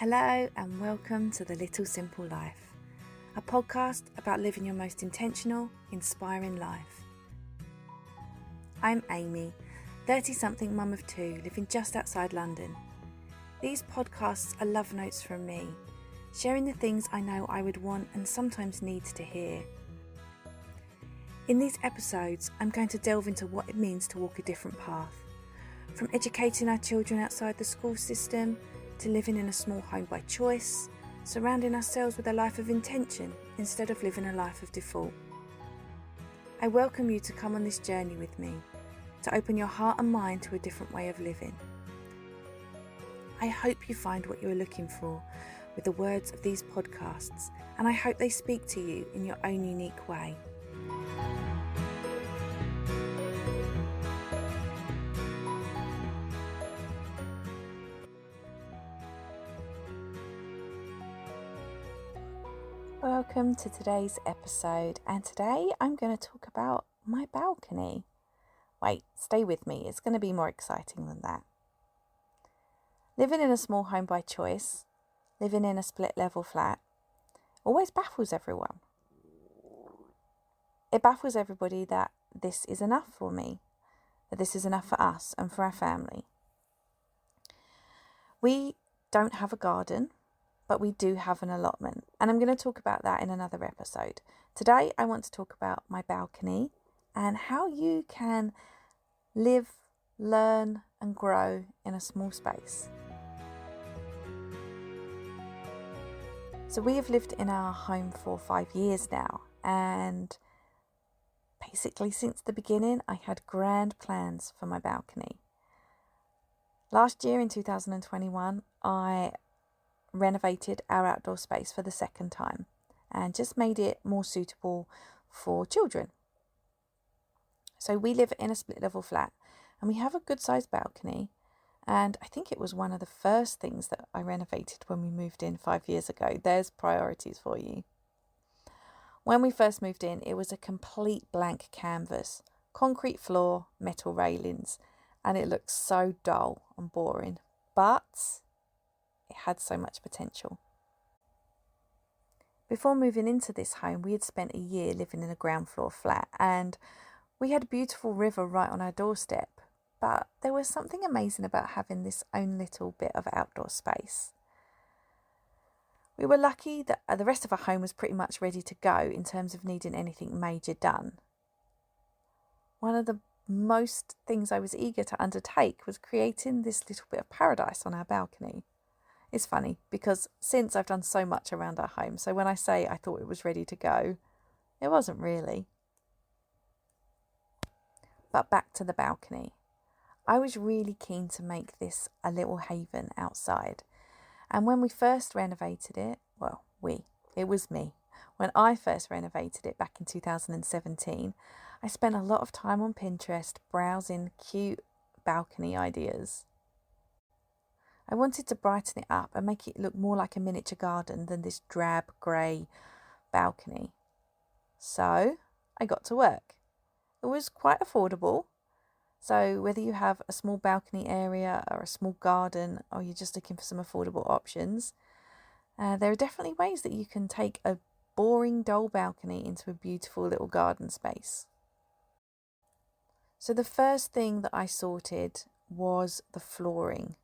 Hello and welcome to The Little Simple Life, a podcast about living your most intentional, inspiring life. I'm Amy, 30-something mum of two living just outside London. These podcasts are love notes from me, sharing the things I know I would want and sometimes need to hear. In these episodes, I'm going to delve into what it means to walk a different path, from educating our children outside the school system to living in a small home by choice, surrounding ourselves with a life of intention instead of living a life of default. I welcome you to come on this journey with me, to open your heart and mind to a different way of living. I hope you find what you are looking for with the words of these podcasts, and I hope they speak to you in your own unique way. Welcome to today's episode, and today I'm going to talk about my balcony. Wait, stay with me, it's going to be more exciting than that. Living in a small home by choice, living in a split level flat, always baffles everyone. It baffles everybody that this is enough for me, that this is enough for us and for our family. We don't have a garden, but we do have an allotment, and I'm going to talk about that in another episode. Today I want to talk about my balcony and how you can live, learn and grow in a small space. So we have lived in our home for 5 years now, and basically since the beginning I had grand plans for my balcony. Last year in 2021 I renovated our outdoor space for the second time and just made it more suitable for children. So we live in a split level flat and we have a good sized balcony, and I think it was one of the first things that I renovated when we moved in 5 years ago. There's priorities for you. When we first moved in, it was a complete blank canvas, concrete floor, metal railings, and it looked so dull and boring, but it had so much potential. Before moving into this home, we had spent a year living in a ground floor flat, and we had a beautiful river right on our doorstep, but there was something amazing about having this own little bit of outdoor space. We were lucky that the rest of our home was pretty much ready to go in terms of needing anything major done. One of the most things I was eager to undertake was creating this little bit of paradise on our balcony. It's funny because since I've done so much around our home, so when I say I thought it was ready to go, it wasn't really. But back to the balcony. I was really keen to make this a little haven outside. And when we first renovated it, it was me. When I first renovated it back in 2017, I spent a lot of time on Pinterest browsing cute balcony ideas. I wanted to brighten it up and make it look more like a miniature garden than this drab grey balcony. So I got to work. It was quite affordable. So whether you have a small balcony area or a small garden, or you're just looking for some affordable options, there are definitely ways that you can take a boring, dull balcony into a beautiful little garden space. So the first thing that I sorted was the flooring.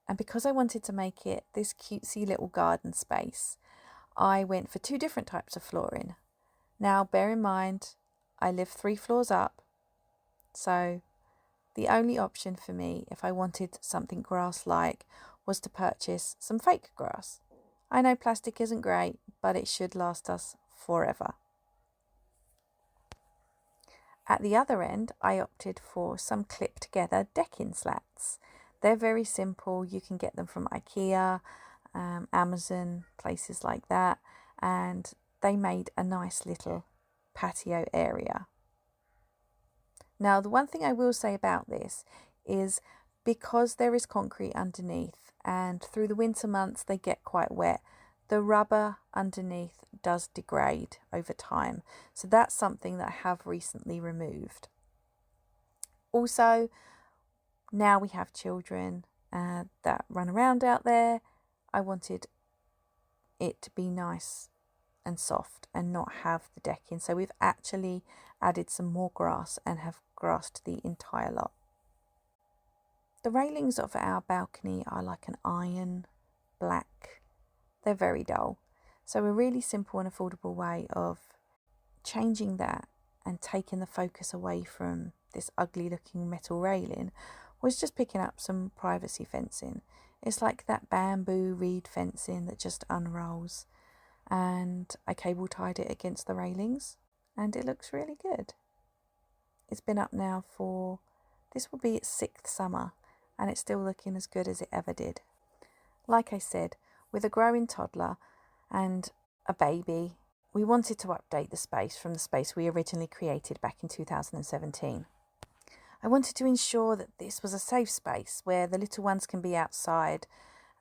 And because I wanted to make it this cutesy little garden space, I went for 2 different types of flooring. Now, bear in mind, I live 3 floors up, so the only option for me, if I wanted something grass-like, was to purchase some fake grass. I know plastic isn't great, but it should last us forever. At the other end, I opted for some clipped-together decking slats. They're very simple. You can get them from IKEA, Amazon, places like that. And they made a nice little patio area. Now, the one thing I will say about this is because there is concrete underneath and through the winter months they get quite wet, the rubber underneath does degrade over time. So that's something that I have recently removed. Also, now we have children that run around out there. I wanted it to be nice and soft and not have the decking. So we've actually added some more grass and have grassed the entire lot. The railings of our balcony are like an iron black. They're very dull. So a really simple and affordable way of changing that and taking the focus away from this ugly looking metal railing was just picking up some privacy fencing. It's like that bamboo reed fencing that just unrolls, and I cable tied it against the railings and it looks really good. It's been up now for, this will be its 6th summer, and it's still looking as good as it ever did. Like I said, with a growing toddler and a baby, we wanted to update the space from the space we originally created back in 2017. I wanted to ensure that this was a safe space where the little ones can be outside,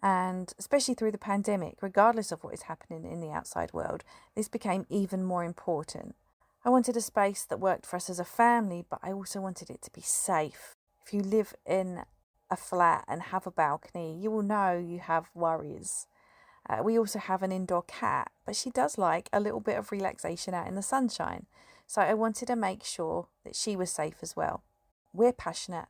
and especially through the pandemic, regardless of what is happening in the outside world, this became even more important. I wanted a space that worked for us as a family, but I also wanted it to be safe. If you live in a flat and have a balcony, you will know you have worries. We also have an indoor cat, but she does like a little bit of relaxation out in the sunshine. So I wanted to make sure that she was safe as well. We're passionate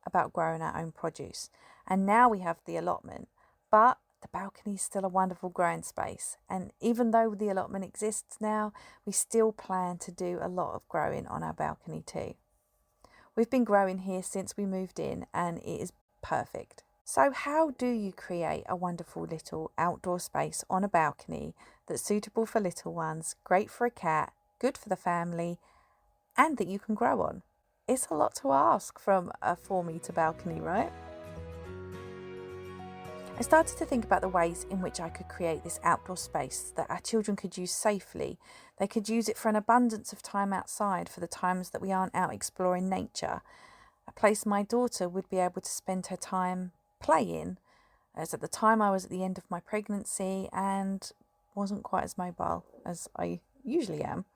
about growing our own produce, and now we have the allotment, but the balcony is still a wonderful growing space. And even though the allotment exists now, we still plan to do a lot of growing on our balcony too. We've been growing here since we moved in, and it is perfect. So how do you create a wonderful little outdoor space on a balcony that's suitable for little ones, great for a cat, good for the family, and that you can grow on? It's a lot to ask from a 4-metre balcony, right? I started to think about the ways in which I could create this outdoor space that our children could use safely. They could use it for an abundance of time outside for the times that we aren't out exploring nature. A place my daughter would be able to spend her time playing, as at the time I was at the end of my pregnancy and wasn't quite as mobile as I usually am.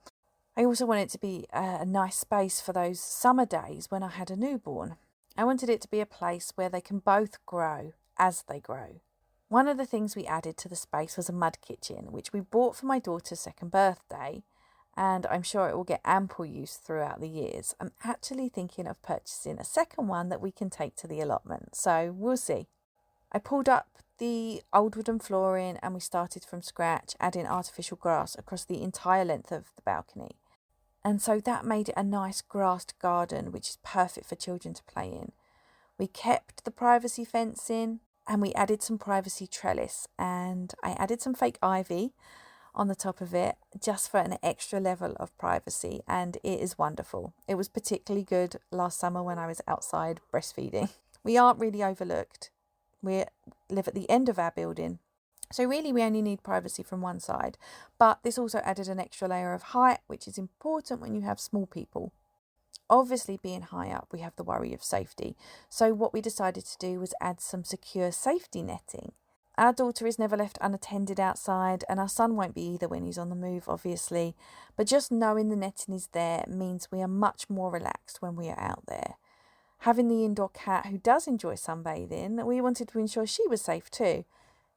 I also wanted it to be a nice space for those summer days when I had a newborn. I wanted it to be a place where they can both grow as they grow. One of the things we added to the space was a mud kitchen, which we bought for my daughter's 2nd birthday, and I'm sure it will get ample use throughout the years. I'm actually thinking of purchasing a second one that we can take to the allotment, so we'll see. I pulled up the old wooden flooring and we started from scratch, adding artificial grass across the entire length of the balcony. And so that made it a nice grassed garden, which is perfect for children to play in. We kept the privacy fencing and we added some privacy trellis, and I added some fake ivy on the top of it just for an extra level of privacy, and it is wonderful. It was particularly good last summer when I was outside breastfeeding. We aren't really overlooked. We live at the end of our building, so really we only need privacy from one side, but this also added an extra layer of height, which is important when you have small people. Obviously, being high up, we have the worry of safety. So what we decided to do was add some secure safety netting. Our daughter is never left unattended outside, and our son won't be either when he's on the move, obviously. But just knowing the netting is there means we are much more relaxed when we are out there. Having the indoor cat who does enjoy sunbathing, we wanted to ensure she was safe too.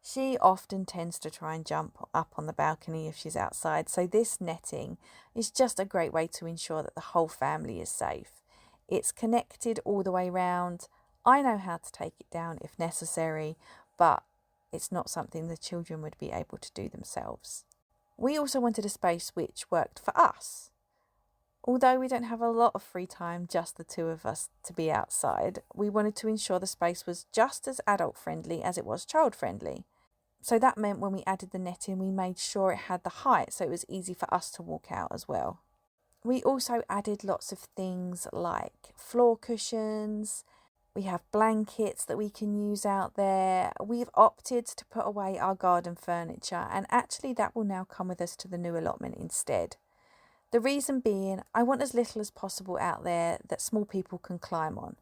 She often tends to try and jump up on the balcony if she's outside, so this netting is just a great way to ensure that the whole family is safe. It's connected all the way round. I know how to take it down if necessary, but it's not something the children would be able to do themselves. We also wanted a space which worked for us. Although we don't have a lot of free time, just the two of us, to be outside, we wanted to ensure the space was just as adult friendly as it was child friendly. So that meant when we added the netting, we made sure it had the height so it was easy for us to walk out as well. We also added lots of things like floor cushions. We have blankets that we can use out there. We've opted to put away our garden furniture, and actually that will now come with us to the new allotment instead. The reason being, I want as little as possible out there that small people can climb on.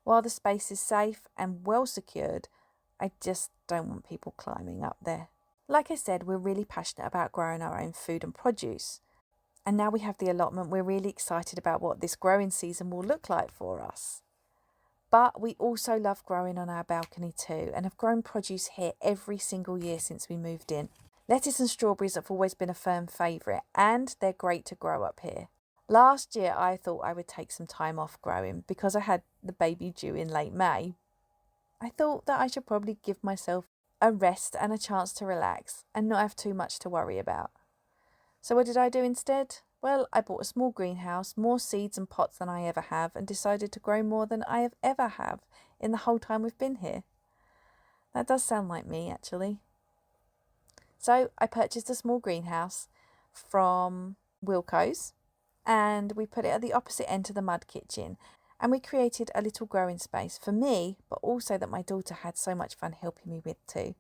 While the space is safe and well secured, I just don't want people climbing up there. Like I said, we're really passionate about growing our own food and produce. And now we have the allotment, we're really excited about what this growing season will look like for us. But we also love growing on our balcony too, and have grown produce here every single year since we moved in. Lettuce and strawberries have always been a firm favourite, and they're great to grow up here. Last year I thought I would take some time off growing because I had the baby due in late May. I thought that I should probably give myself a rest and a chance to relax and not have too much to worry about. So what did I do instead? Well, I bought a small greenhouse, more seeds and pots than I ever have, and decided to grow more than I have ever have in the whole time we've been here. That does sound like me, actually. So I purchased a small greenhouse from Wilko's, and we put it at the opposite end to the mud kitchen, and we created a little growing space for me, but also that my daughter had so much fun helping me with too.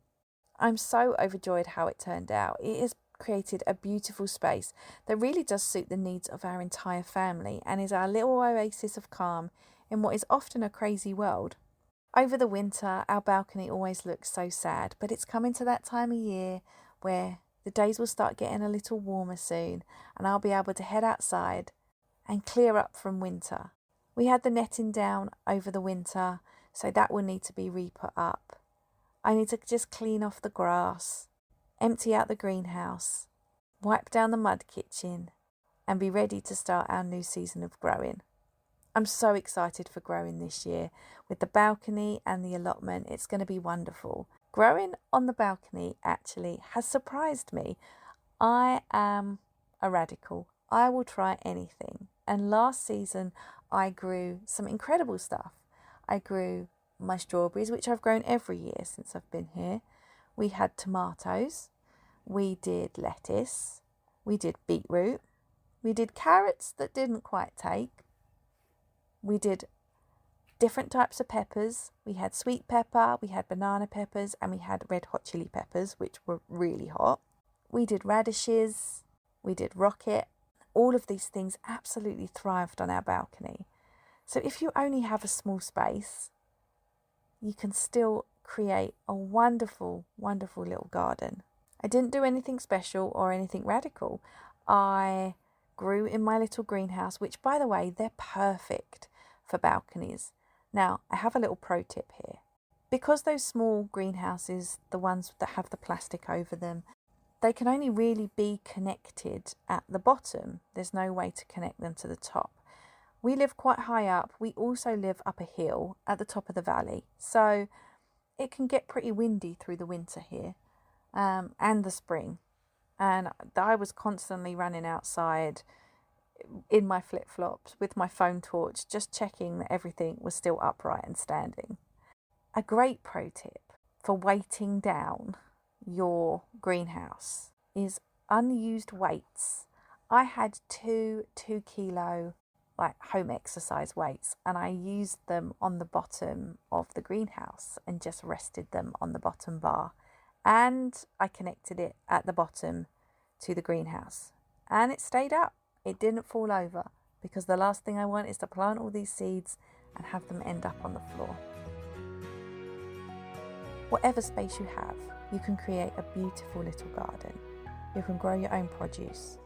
I'm so overjoyed how it turned out. It has created a beautiful space that really does suit the needs of our entire family and is our little oasis of calm in what is often a crazy world. Over the winter, our balcony always looks so sad, but it's coming to that time of year where the days will start getting a little warmer soon, and I'll be able to head outside and clear up from winter. We had the netting down over the winter, so that will need to be re-put up. I need to just clean off the grass, empty out the greenhouse, wipe down the mud kitchen, and be ready to start our new season of growing. I'm so excited for growing this year. With the balcony and the allotment, it's going to be wonderful. Growing on the balcony actually has surprised me. I am a radical. I will try anything. And last season, I grew some incredible stuff. I grew my strawberries, which I've grown every year since I've been here. We had tomatoes. We did lettuce. We did beetroot. We did carrots that didn't quite take. We did different types of peppers. We had sweet pepper, we had banana peppers, and we had red hot chili peppers, which were really hot. We did radishes, we did rocket. All of these things absolutely thrived on our balcony. So if you only have a small space, you can still create a wonderful, wonderful little garden. I didn't do anything special or anything radical. I grew in my little greenhouse, which, by the way, they're perfect for balconies. Now, I have a little pro tip here. Because those small greenhouses, the ones that have the plastic over them, they can only really be connected at the bottom. There's no way to connect them to the top. We live quite high up. We also live up a hill at the top of the valley. So it can get pretty windy through the winter here and the spring. And I was constantly running outside in my flip-flops with my phone torch, just checking that everything was still upright and standing. A great pro tip for weighting down your greenhouse is unused weights. I had two 2-kilo home exercise weights, and I used them on the bottom of the greenhouse and just rested them on the bottom bar. And I connected it at the bottom to the greenhouse, and it stayed up. It didn't fall over, because the last thing I want is to plant all these seeds and have them end up on the floor. Whatever space you have, you can create a beautiful little garden. You can grow your own produce.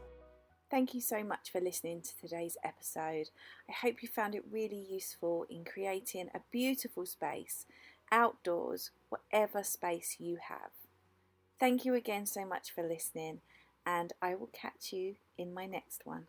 Thank you so much for listening to today's episode. I hope you found it really useful in creating a beautiful space outdoors, whatever space you have. Thank you again so much for listening, and I will catch you in my next one.